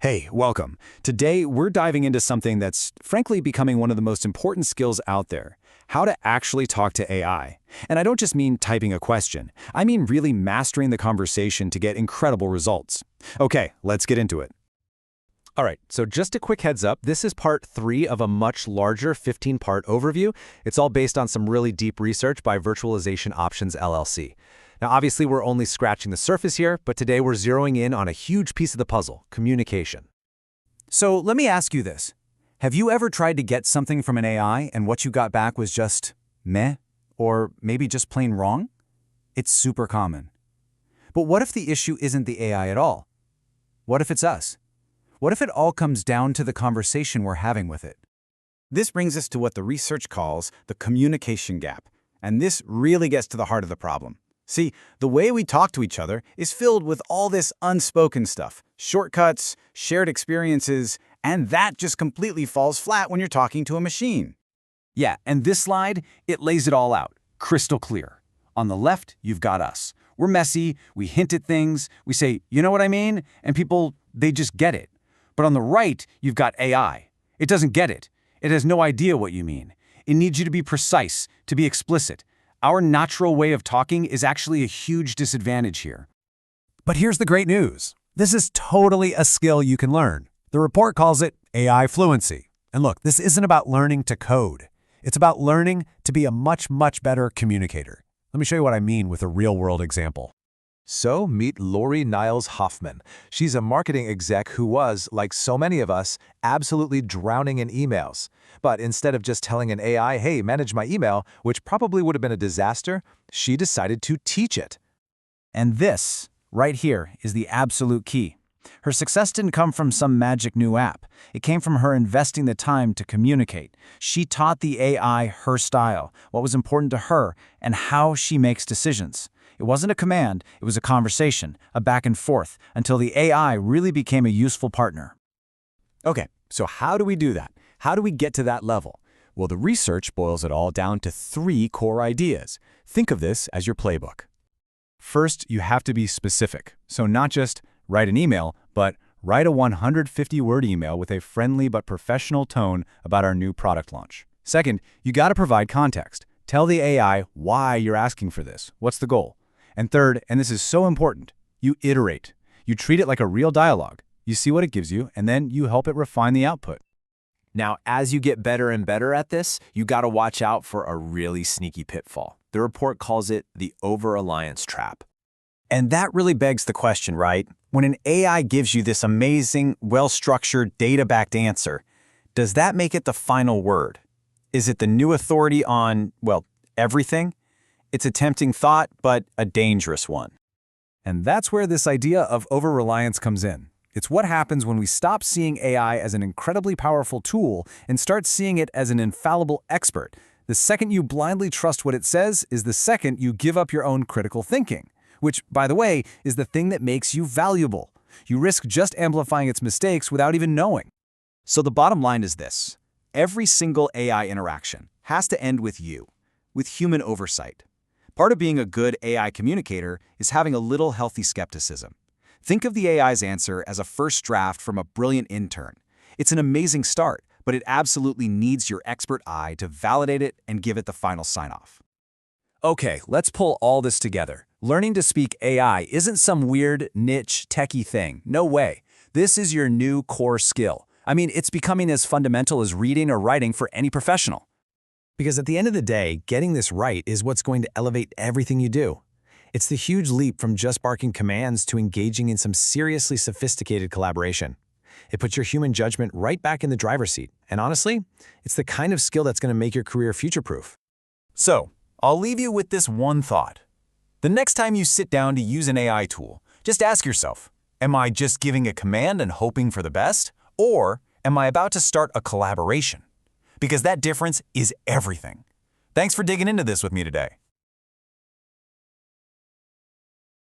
Hey, welcome. Today, we're diving into something that's frankly becoming one of the most important skills out there, how to actually talk to AI. And I don't just mean typing a question. I mean really mastering the conversation to get incredible results. Okay, let's get into it. All right, so just a quick heads up, this is part 3 of a much larger 15-part overview. It's all based on some really deep research by Virtualization Options LLC. Now, obviously, we're only scratching the surface here, but today we're zeroing in on a huge piece of the puzzle, communication. So let me ask you this. Have you ever tried to get something from an AI and what you got back was just meh, or maybe just plain wrong? It's super common. But what if the issue isn't the AI at all? What if it's us? What if it all comes down to the conversation we're having with it? This brings us to what the research calls the communication gap, and this really gets to the heart of the problem. See, the way we talk to each other is filled with all this unspoken stuff, shortcuts, shared experiences, and that just completely falls flat when you're talking to a machine. Yeah, and this slide, it lays it all out, crystal clear. On the left, you've got us. We're messy, we hint at things, we say, you know what I mean? And people, they just get it. But on the right, you've got AI. It doesn't get it. It has no idea what you mean. It needs you to be precise, to be explicit. Our natural way of talking is actually a huge disadvantage here. But here's the great news. This is totally a skill you can learn. The report calls it AI fluency. And look, this isn't about learning to code. It's about learning to be a much better communicator. Let me show you what I mean with a real-world example. So meet Lori Niles Hoffman. She's a marketing exec who was, like so many of us, absolutely drowning in emails. But instead of just telling an AI, hey, manage my email, which probably would have been a disaster, she decided to teach it. And this, right here, is the absolute key. Her success didn't come from some magic new app. It came from her investing the time to communicate. She taught the AI her style, what was important to her, and how she makes decisions. It wasn't a command, it was a conversation, a back and forth, until the AI really became a useful partner. Okay, so how do we do that? How do we get to that level? Well, the research boils it all down to 3 core ideas. Think of this as your playbook. First, you have to be specific. So not just write an email, but write a 150-word email with a friendly but professional tone about our new product launch. Second, you got to provide context. Tell the AI why you're asking for this. What's the goal? And third, and this is so important, you iterate. You treat it like a real dialogue. You see what it gives you, and then you help it refine the output. Now, as you get better and better at this, you got to watch out for a really sneaky pitfall. The report calls it the over-reliance trap. And that really begs the question, right? When an AI gives you this amazing, well-structured, data-backed answer, does that make it the final word? Is it the new authority on, well, everything? It's a tempting thought, but a dangerous one. And that's where this idea of over-reliance comes in. It's what happens when we stop seeing AI as an incredibly powerful tool and start seeing it as an infallible expert. The second you blindly trust what it says is the second you give up your own critical thinking, which, by the way, is the thing that makes you valuable. You risk just amplifying its mistakes without even knowing. So the bottom line is this. Every single AI interaction has to end with you, with human oversight. Part of being a good AI communicator is having a little healthy skepticism. Think of the AI's answer as a first draft from a brilliant intern. It's an amazing start, but it absolutely needs your expert eye to validate it and give it the final sign-off. Okay, let's pull all this together. Learning to speak AI isn't some weird, niche, techie thing. No way. This is your new core skill. I mean, it's becoming as fundamental as reading or writing for any professional. Because at the end of the day, getting this right is what's going to elevate everything you do. It's the huge leap from just barking commands to engaging in some seriously sophisticated collaboration. It puts your human judgment right back in the driver's seat. And honestly, it's the kind of skill that's going to make your career future-proof. So, I'll leave you with this one thought. The next time you sit down to use an AI tool, just ask yourself, am I just giving a command and hoping for the best? Or am I about to start a collaboration? Because that difference is everything. Thanks for digging into this with me today.